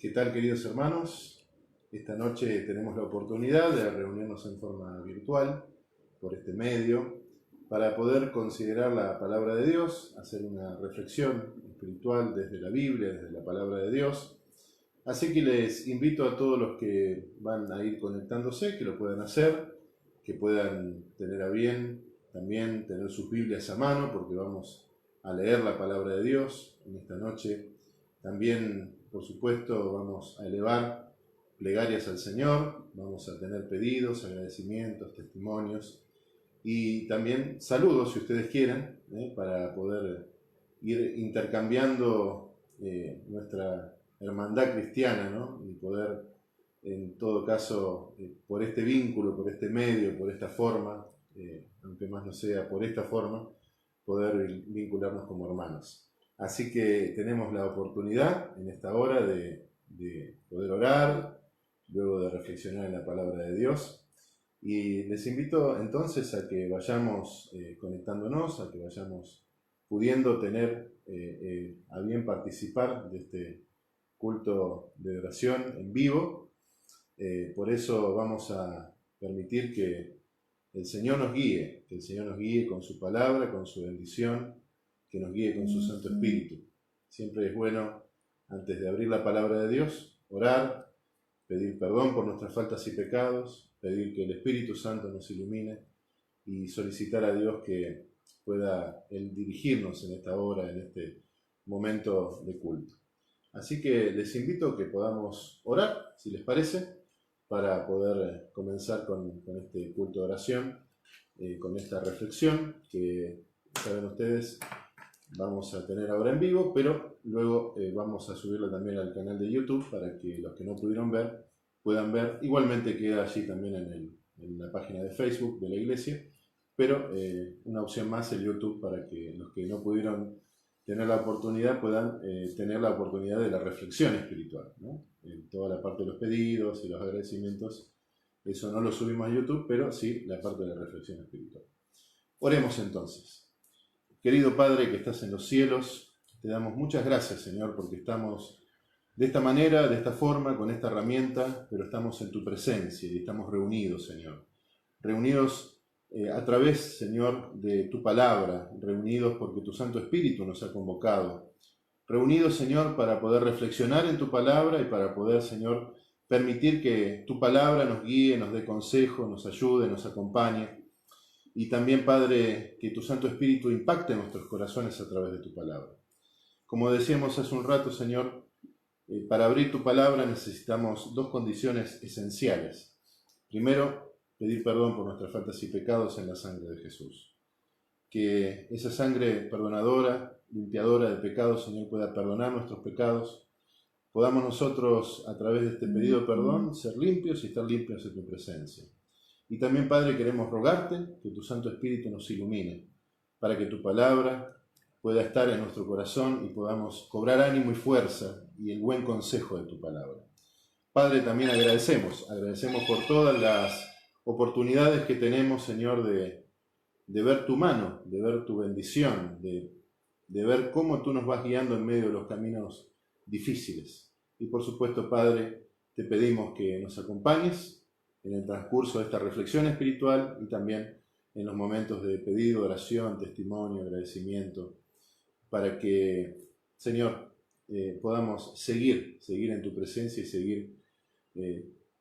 ¿Qué tal, queridos hermanos? Esta noche tenemos la oportunidad de reunirnos en forma virtual por este medio para poder considerar la palabra de Dios, hacer una reflexión espiritual desde la Biblia, desde la palabra de Dios. Así que les invito a todos los que van a ir conectándose, que lo puedan hacer, que puedan tener a bien también tener sus Biblias a mano, porque vamos a leer la palabra de Dios en esta noche. También, por supuesto, vamos a elevar plegarias al Señor, vamos a tener pedidos, agradecimientos, testimonios y también saludos, si ustedes quieren, para poder ir intercambiando nuestra hermandad cristiana, ¿no? Y poder, en todo caso, por este vínculo, por este medio, por esta forma, aunque más no sea por esta forma, poder vincularnos como hermanos. Así que tenemos la oportunidad en esta hora de poder orar, luego de reflexionar en la palabra de Dios. Y les invito entonces a que vayamos conectándonos, a que vayamos pudiendo tener a bien participar de este culto de oración en vivo. Por eso vamos a permitir que el Señor nos guíe, que el Señor nos guíe con su palabra, con su bendición, que nos guíe con su Santo Espíritu. Siempre es bueno, antes de abrir la palabra de Dios, orar, pedir perdón por nuestras faltas y pecados, pedir que el Espíritu Santo nos ilumine y solicitar a Dios que pueda Él dirigirnos en esta hora, en este momento de culto. Así que les invito a que podamos orar, si les parece, para poder comenzar con este culto de oración, con esta reflexión que, saben ustedes, vamos a tener ahora en vivo, pero luego vamos a subirlo también al canal de YouTube para que los que no pudieron ver puedan ver. Igualmente queda allí también en la página de Facebook de la iglesia, pero una opción más el YouTube para que los que no pudieron tener la oportunidad puedan tener la oportunidad de la reflexión espiritual, ¿no? En toda la parte de los pedidos y los agradecimientos, eso no lo subimos a YouTube, pero sí la parte de la reflexión espiritual. Oremos entonces. Querido Padre que estás en los cielos, te damos muchas gracias, Señor, porque estamos de esta manera, de esta forma, con esta herramienta, pero estamos en tu presencia y estamos reunidos, Señor. Reunidos a través, Señor, de tu palabra, reunidos porque tu Santo Espíritu nos ha convocado. Reunidos, Señor, para poder reflexionar en tu palabra y para poder, Señor, permitir que tu palabra nos guíe, nos dé consejo, nos ayude, nos acompañe. Y también, Padre, que tu Santo Espíritu impacte nuestros corazones a través de tu palabra. Como decíamos hace un rato, Señor, para abrir tu palabra necesitamos dos condiciones esenciales. Primero, pedir perdón por nuestras faltas y pecados en la sangre de Jesús. Que esa sangre perdonadora, limpiadora de pecados, Señor, pueda perdonar nuestros pecados. Podamos nosotros, a través de este pedido de perdón, ser limpios y estar limpios en tu presencia. Y también, Padre, queremos rogarte que tu Santo Espíritu nos ilumine, para que tu palabra pueda estar en nuestro corazón y podamos cobrar ánimo y fuerza y el buen consejo de tu palabra. Padre, también agradecemos por todas las oportunidades que tenemos, Señor, de ver tu mano, de ver tu bendición, de ver cómo tú nos vas guiando en medio de los caminos difíciles. Y por supuesto, Padre, te pedimos que nos acompañes en el transcurso de esta reflexión espiritual y también en los momentos de pedido, oración, testimonio, agradecimiento, para que, Señor, podamos seguir en tu presencia y seguir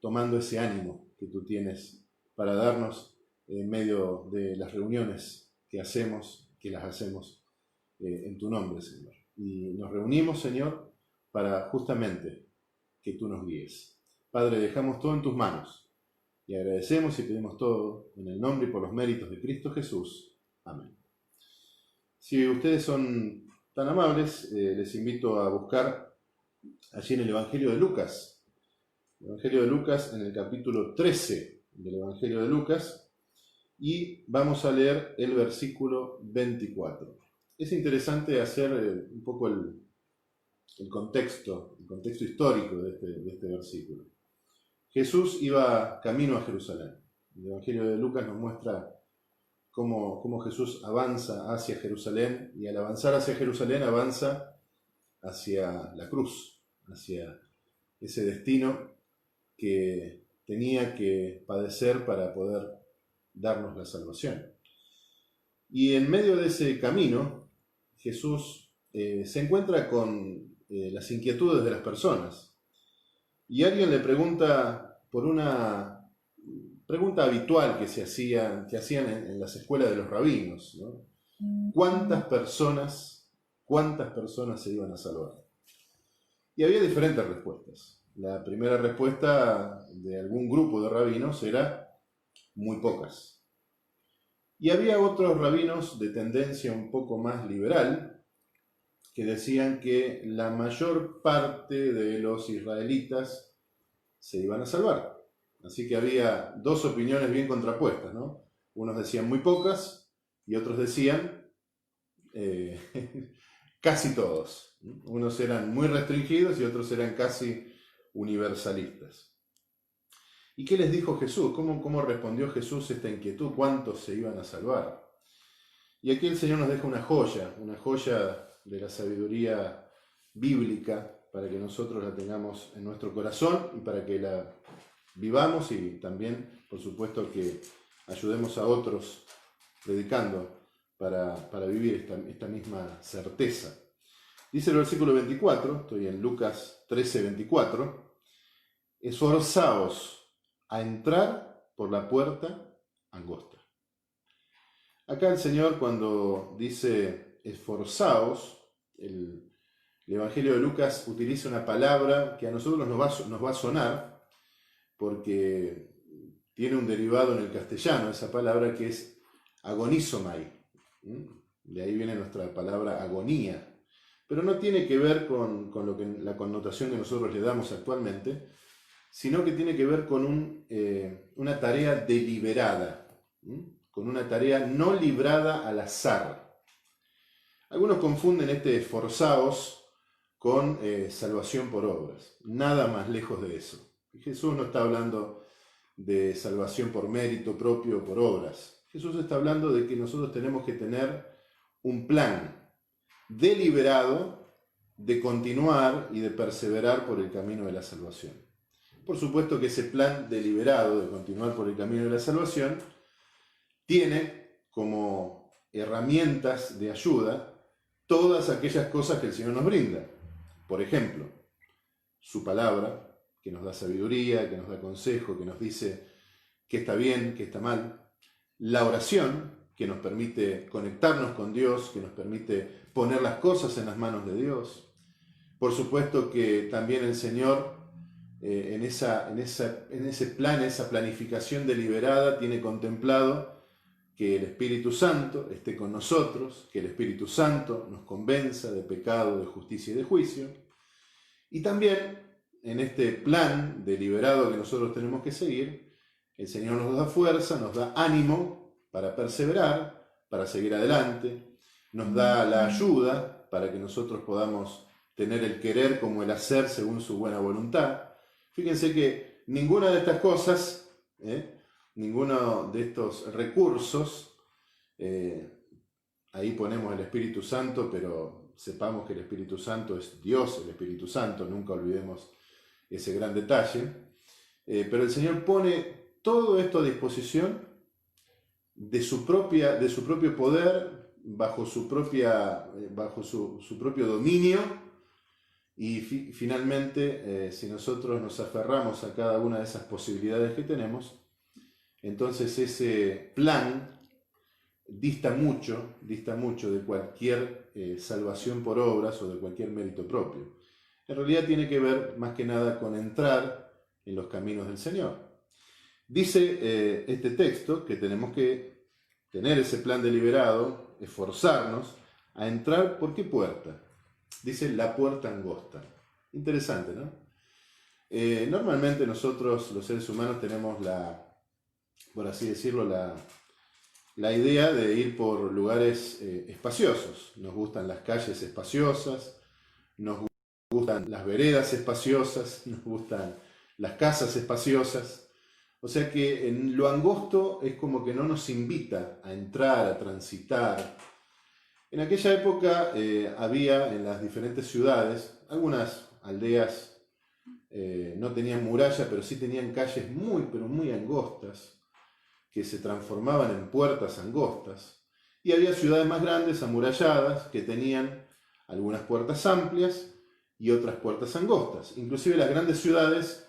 tomando ese ánimo que tú tienes para darnos en medio de las reuniones que las hacemos en tu nombre, Señor. Y nos reunimos, Señor, para justamente que tú nos guíes. Padre, dejamos todo en tus manos y agradecemos y pedimos todo en el nombre y por los méritos de Cristo Jesús. Amén. Si ustedes son tan amables, les invito a buscar allí en el Evangelio de Lucas. El Evangelio de Lucas, en el capítulo 13 del Evangelio de Lucas, y vamos a leer el versículo 24. Es interesante hacer un poco el contexto histórico de este versículo. Jesús iba camino a Jerusalén. El Evangelio de Lucas nos muestra cómo Jesús avanza hacia Jerusalén, y al avanzar hacia Jerusalén avanza hacia la cruz, hacia ese destino que tenía que padecer para poder darnos la salvación. Y en medio de ese camino, Jesús se encuentra con las inquietudes de las personas. Y alguien le pregunta por una pregunta habitual que hacían en las escuelas de los rabinos, ¿no? ¿Cuántas personas se iban a salvar? Y había diferentes respuestas. La primera respuesta de algún grupo de rabinos era muy pocas. Y había otros rabinos de tendencia un poco más liberal que decían que la mayor parte de los israelitas se iban a salvar. Así que había dos opiniones bien contrapuestas, ¿no? Unos decían muy pocas y otros decían casi todos. Unos eran muy restringidos y otros eran casi universalistas. ¿Y qué les dijo Jesús? ¿Cómo respondió Jesús a esta inquietud? ¿Cuántos se iban a salvar? Y aquí el Señor nos deja una joya de la sabiduría bíblica para que nosotros la tengamos en nuestro corazón y para que la vivamos y también, por supuesto, que ayudemos a otros predicando para vivir esta misma certeza. Dice el versículo 24, estoy en Lucas 13:24, esforzaos a entrar por la puerta angosta. Acá el Señor, cuando dice esforzaos, el Evangelio de Lucas utiliza una palabra que a nosotros nos va a sonar porque tiene un derivado en el castellano, esa palabra que es agonizomai. De ahí viene nuestra palabra agonía. Pero no tiene que ver con la connotación que nosotros le damos actualmente, sino que tiene que ver con una tarea deliberada, con una tarea no librada al azar. Algunos confunden este esforzaos con salvación por obras. Nada más lejos de eso. Jesús no está hablando de salvación por mérito propio o por obras. Jesús está hablando de que nosotros tenemos que tener un plan deliberado de continuar y de perseverar por el camino de la salvación. Por supuesto que ese plan deliberado de continuar por el camino de la salvación tiene como herramientas de ayuda todas aquellas cosas que el Señor nos brinda. Por ejemplo, su palabra, que nos da sabiduría, que nos da consejo, que nos dice qué está bien, qué está mal. La oración, que nos permite conectarnos con Dios, que nos permite poner las cosas en las manos de Dios. Por supuesto que también el Señor, en ese plan, esa planificación deliberada, tiene contemplado que el Espíritu Santo esté con nosotros, que el Espíritu Santo nos convenza de pecado, de justicia y de juicio. Y también en este plan deliberado que nosotros tenemos que seguir, el Señor nos da fuerza, nos da ánimo para perseverar, para seguir adelante, nos da la ayuda para que nosotros podamos tener el querer como el hacer según su buena voluntad. Fíjense que ninguna de estas cosas, ninguno de estos recursos, ahí ponemos el Espíritu Santo, pero sepamos que el Espíritu Santo es Dios, el Espíritu Santo, nunca olvidemos ese gran detalle, pero el Señor pone todo esto a disposición de su propio poder, bajo su propio dominio, y finalmente, si nosotros nos aferramos a cada una de esas posibilidades que tenemos, entonces ese plan dista mucho de cualquier salvación por obras o de cualquier mérito propio. En realidad tiene que ver más que nada con entrar en los caminos del Señor. Dice este texto que tenemos que tener ese plan deliberado, esforzarnos a entrar. ¿Por qué puerta? Dice la puerta angosta. Interesante, ¿no? Normalmente nosotros, los seres humanos, tenemos por así decirlo, la idea de ir por lugares espaciosos. Nos gustan las calles espaciosas, nos gustan las veredas espaciosas, nos gustan las casas espaciosas. O sea que en lo angosto es como que no nos invita a entrar, a transitar. En aquella época había en las diferentes ciudades algunas aldeas no tenían muralla, pero sí tenían calles muy, pero muy angostas, que se transformaban en puertas angostas. Y había ciudades más grandes, amuralladas, que tenían algunas puertas amplias y otras puertas angostas. Inclusive las grandes ciudades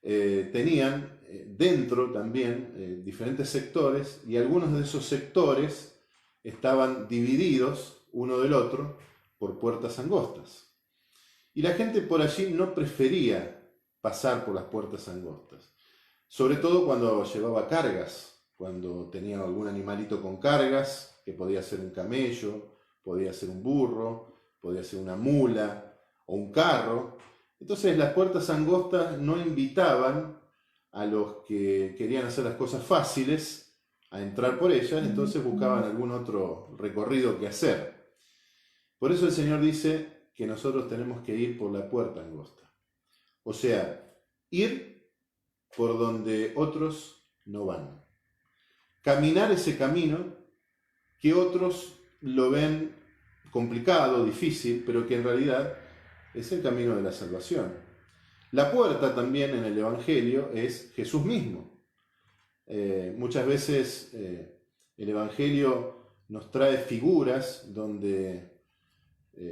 tenían dentro también diferentes sectores, y algunos de esos sectores estaban divididos uno del otro por puertas angostas. Y la gente por allí no prefería pasar por las puertas angostas, sobre todo cuando llevaba cargas, cuando tenía algún animalito con cargas, que podía ser un camello, podía ser un burro, podía ser una mula o un carro. Entonces las puertas angostas no invitaban a los que querían hacer las cosas fáciles a entrar por ellas, entonces buscaban algún otro recorrido que hacer. Por eso el Señor dice que nosotros tenemos que ir por la puerta angosta. O sea, ir por donde otros no van. Caminar ese camino que otros lo ven complicado, difícil, pero que en realidad es el camino de la salvación. La puerta también en el Evangelio es Jesús mismo. Muchas veces el Evangelio nos trae figuras donde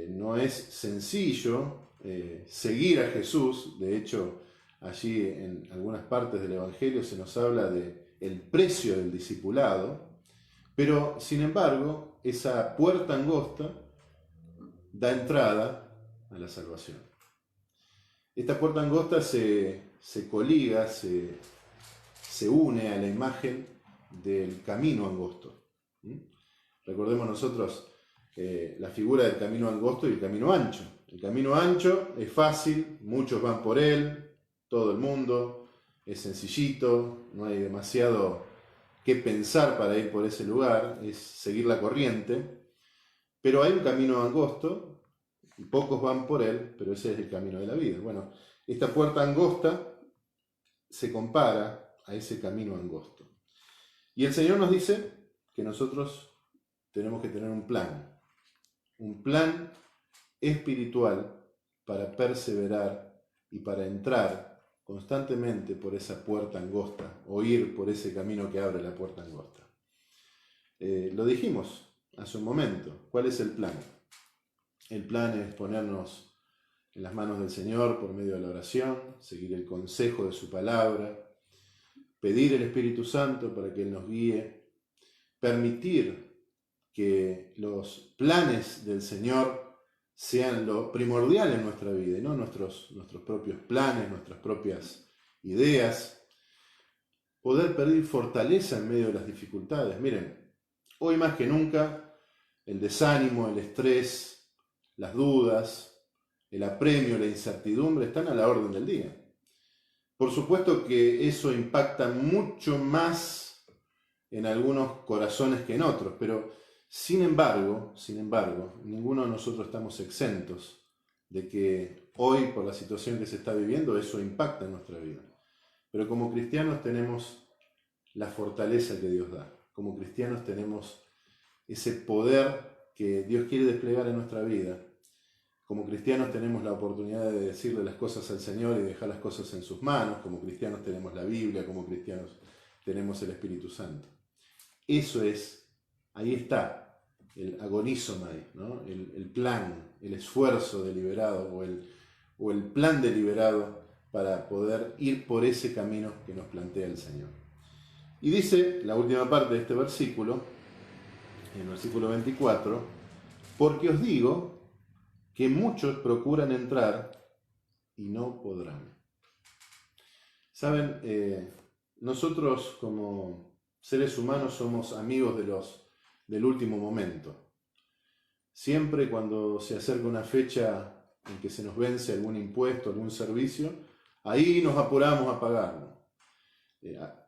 no es sencillo seguir a Jesús. De hecho, allí en algunas partes del Evangelio se nos habla de el precio del discipulado, pero sin embargo esa puerta angosta da entrada a la salvación. Esta puerta angosta se coliga, se une a la imagen del camino angosto. Recordemos nosotros la figura del camino angosto y el camino ancho. El camino ancho es fácil, muchos van por él, todo el mundo, es sencillito, no hay demasiado que pensar para ir por ese lugar, es seguir la corriente. Pero hay un camino angosto y pocos van por él, pero ese es el camino de la vida. Bueno, esta puerta angosta se compara a ese camino angosto. Y el Señor nos dice que nosotros tenemos que tener un plan espiritual para perseverar y para entrar constantemente por esa puerta angosta, o ir por ese camino que abre la puerta angosta. Lo dijimos hace un momento. ¿Cuál es el plan? El plan es ponernos en las manos del Señor por medio de la oración, seguir el consejo de su palabra, pedir el Espíritu Santo para que Él nos guíe, permitir que los planes del Señor sean lo primordial en nuestra vida, y no nuestros propios planes, nuestras propias ideas. Poder pedir fortaleza en medio de las dificultades. Miren, hoy más que nunca, el desánimo, el estrés, las dudas, el apremio, la incertidumbre están a la orden del día. Por supuesto que eso impacta mucho más en algunos corazones que en otros, pero sin embargo, ninguno de nosotros estamos exentos de que hoy, por la situación que se está viviendo, eso impacta en nuestra vida. Pero como cristianos tenemos la fortaleza que Dios da. Como cristianos tenemos ese poder que Dios quiere desplegar en nuestra vida. Como cristianos tenemos la oportunidad de decirle las cosas al Señor y dejar las cosas en sus manos. Como cristianos tenemos la Biblia, como cristianos tenemos el Espíritu Santo. Eso es, ahí está el agonizomai, ¿no? El plan, el esfuerzo deliberado o el plan deliberado para poder ir por ese camino que nos plantea el Señor. Y dice la última parte de este versículo, en el versículo 24, porque os digo que muchos procuran entrar y no podrán. Saben, nosotros como seres humanos somos amigos del último momento. Siempre cuando se acerca una fecha en que se nos vence algún impuesto, algún servicio, ahí nos apuramos a pagarlo.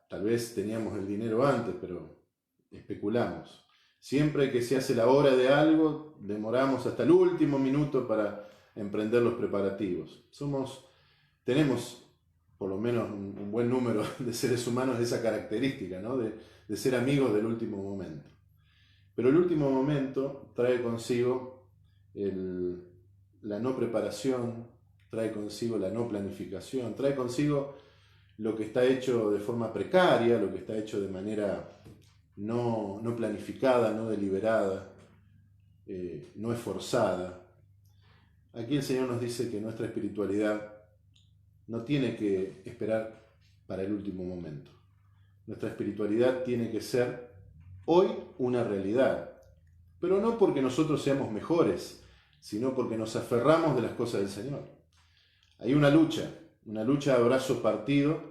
Tal vez teníamos el dinero antes, pero especulamos. Siempre que se hace la hora de algo, demoramos hasta el último minuto para emprender los preparativos. Tenemos por lo menos un buen número de seres humanos esa característica, ¿no? de ser amigos del último momento. Pero el último momento trae consigo la no preparación, trae consigo la no planificación, trae consigo lo que está hecho de forma precaria, lo que está hecho de manera no planificada, no deliberada, no esforzada. Aquí el Señor nos dice que nuestra espiritualidad no tiene que esperar para el último momento. Nuestra espiritualidad tiene que ser hoy una realidad, pero no porque nosotros seamos mejores, sino porque nos aferramos de las cosas del Señor. Hay una lucha a brazo partido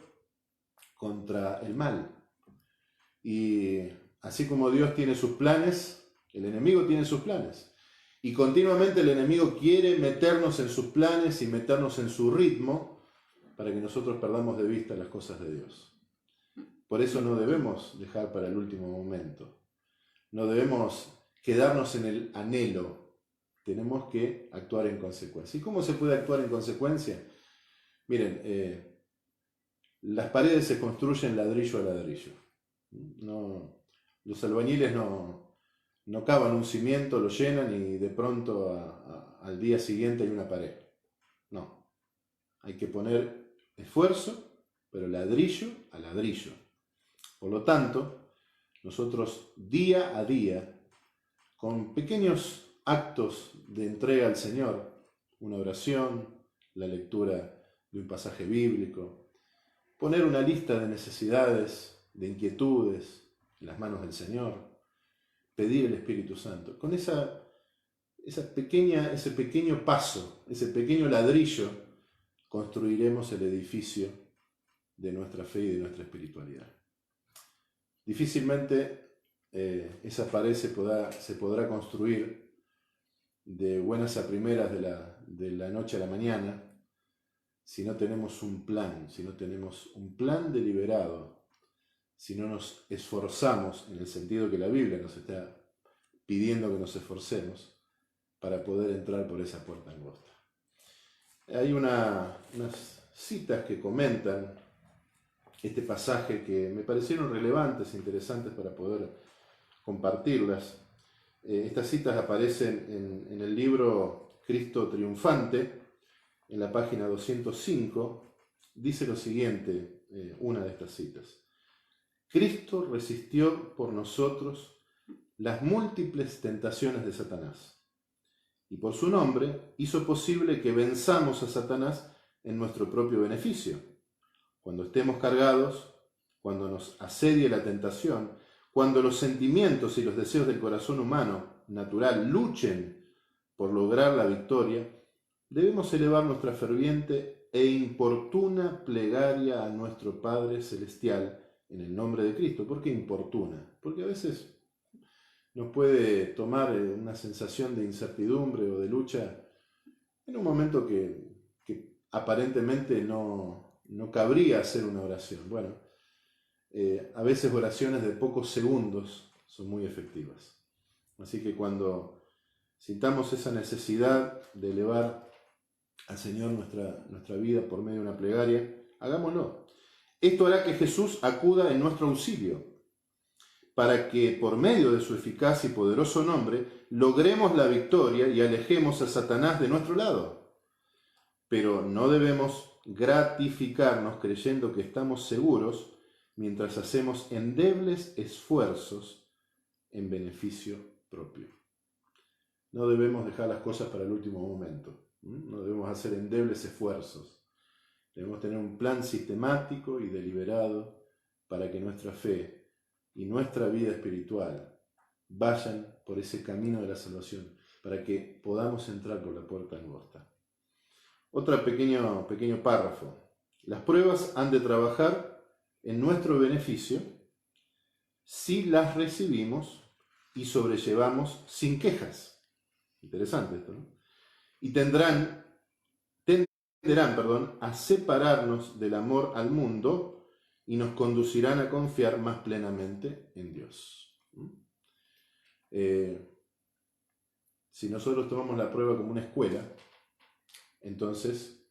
contra el mal. Y así como Dios tiene sus planes, el enemigo tiene sus planes. Y continuamente el enemigo quiere meternos en sus planes y meternos en su ritmo para que nosotros perdamos de vista las cosas de Dios. Por eso no debemos dejar para el último momento. No debemos quedarnos en el anhelo. Tenemos que actuar en consecuencia. ¿Y cómo se puede actuar en consecuencia? Miren, las paredes se construyen ladrillo a ladrillo. Los albañiles no cavan un cimiento, lo llenan y de pronto al día siguiente hay una pared. No. Hay que poner esfuerzo, pero ladrillo a ladrillo. Por lo tanto, nosotros día a día, con pequeños actos de entrega al Señor, una oración, la lectura de un pasaje bíblico, poner una lista de necesidades, de inquietudes en las manos del Señor, pedir el Espíritu Santo. Con ese pequeño paso, ese pequeño ladrillo, construiremos el edificio de nuestra fe y de nuestra espiritualidad. Difícilmente esa pared se podrá construir de buenas a primeras de la noche a la mañana si no tenemos un plan, si no tenemos un plan deliberado, si no nos esforzamos en el sentido que la Biblia nos está pidiendo que nos esforcemos para poder entrar por esa puerta angosta. Hay unas citas que comentan este pasaje que me parecieron relevantes e interesantes para poder compartirlas. Estas citas aparecen en el libro Cristo Triunfante, en la página 205, dice lo siguiente, una de estas citas. Cristo resistió por nosotros las múltiples tentaciones de Satanás, y por su nombre hizo posible que venzamos a Satanás en nuestro propio beneficio. Cuando estemos cargados, cuando nos asedie la tentación, cuando los sentimientos y los deseos del corazón humano natural luchen por lograr la victoria, debemos elevar nuestra ferviente e importuna plegaria a nuestro Padre Celestial en el nombre de Cristo. ¿Por qué importuna? Porque a veces nos puede tomar una sensación de incertidumbre o de lucha en un momento que aparentemente no cabría hacer una oración. Bueno, a veces oraciones de pocos segundos son muy efectivas. Así que cuando sintamos esa necesidad de elevar al Señor nuestra vida por medio de una plegaria, hagámoslo. Esto hará que Jesús acuda en nuestro auxilio, para que por medio de su eficaz y poderoso nombre logremos la victoria y alejemos a Satanás de nuestro lado. Pero no debemos gratificarnos creyendo que estamos seguros mientras hacemos endebles esfuerzos en beneficio propio. No debemos dejar las cosas para el último momento. No debemos hacer endebles esfuerzos. Debemos tener un plan sistemático y deliberado para que nuestra fe y nuestra vida espiritual vayan por ese camino de la salvación, para que podamos entrar por la puerta angosta. Otro pequeño párrafo. Las pruebas han de trabajar en nuestro beneficio si las recibimos y sobrellevamos sin quejas. Interesante esto, ¿no? Y tenderán, a separarnos del amor al mundo y nos conducirán a confiar más plenamente en Dios. Si nosotros tomamos la prueba como una escuela, entonces,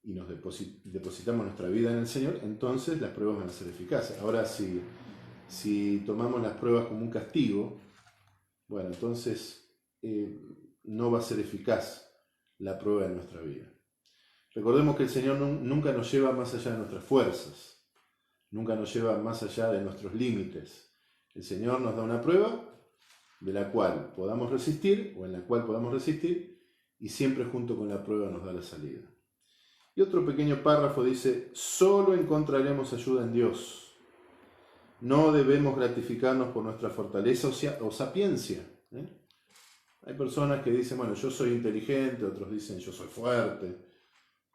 y nos depositamos nuestra vida en el Señor, entonces las pruebas van a ser eficaces. Ahora, si tomamos las pruebas como un castigo, bueno, entonces no va a ser eficaz la prueba de nuestra vida. Recordemos que el Señor nunca nos lleva más allá de nuestras fuerzas, nunca nos lleva más allá de nuestros límites. El Señor nos da una prueba de la cual podamos resistir, o en la cual podamos resistir, y siempre junto con la prueba nos da la salida. Y otro pequeño párrafo dice, solo encontraremos ayuda en Dios. No debemos gratificarnos por nuestra fortaleza o sapiencia. Hay personas que dicen, bueno, yo soy inteligente, otros dicen, yo soy fuerte.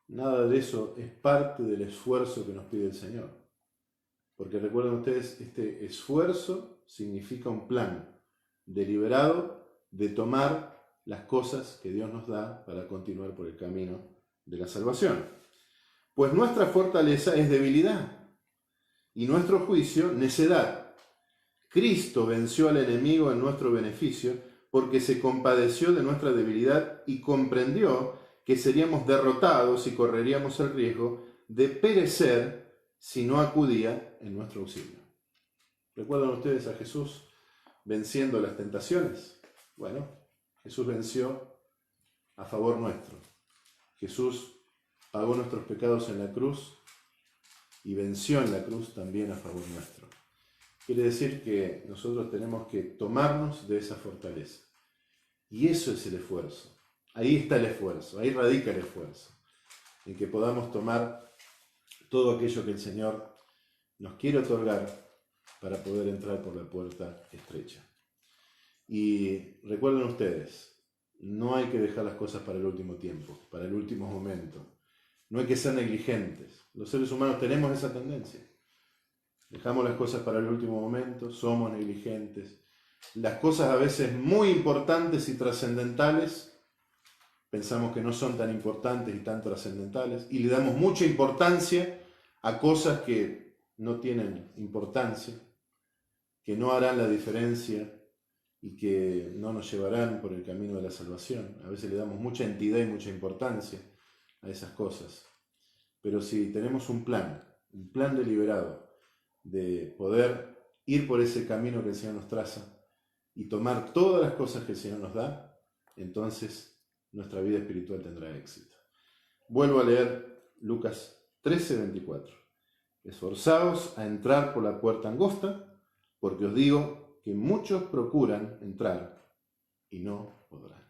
Nada de eso es parte del esfuerzo que nos pide el Señor. Porque recuerden ustedes, este esfuerzo significa un plan deliberado de tomar las cosas que Dios nos da para continuar por el camino de la salvación. Pues nuestra fortaleza es debilidad y nuestro juicio necedad. Cristo venció al enemigo en nuestro beneficio porque se compadeció de nuestra debilidad y comprendió que seríamos derrotados y correríamos el riesgo de perecer si no acudía en nuestro auxilio. ¿Recuerdan ustedes a Jesús venciendo las tentaciones? Bueno, Jesús venció a favor nuestro. Jesús pagó nuestros pecados en la cruz y venció en la cruz también a favor nuestro. Quiere decir que nosotros tenemos que tomarnos de esa fortaleza. Y eso es el esfuerzo. Ahí está el esfuerzo, ahí radica el esfuerzo. En que podamos tomar todo aquello que el Señor nos quiere otorgar para poder entrar por la puerta estrecha. Y recuerden ustedes, no hay que dejar las cosas para el último tiempo, para el último momento. No hay que ser negligentes. Los seres humanos tenemos esa tendencia. Dejamos las cosas para el último momento, somos negligentes. Las cosas a veces muy importantes y trascendentales, pensamos que no son tan importantes y tan trascendentales, y le damos mucha importancia a cosas que no tienen importancia, que no harán la diferencia y que no nos llevarán por el camino de la salvación. A veces le damos mucha entidad y mucha importancia a esas cosas. Pero si tenemos un plan deliberado de poder ir por ese camino que el Señor nos traza y tomar todas las cosas que el Señor nos da, entonces nuestra vida espiritual tendrá éxito. Vuelvo a leer Lucas 13:24. Esforzaos a entrar por la puerta angosta, porque os digo que muchos procuran entrar y no podrán.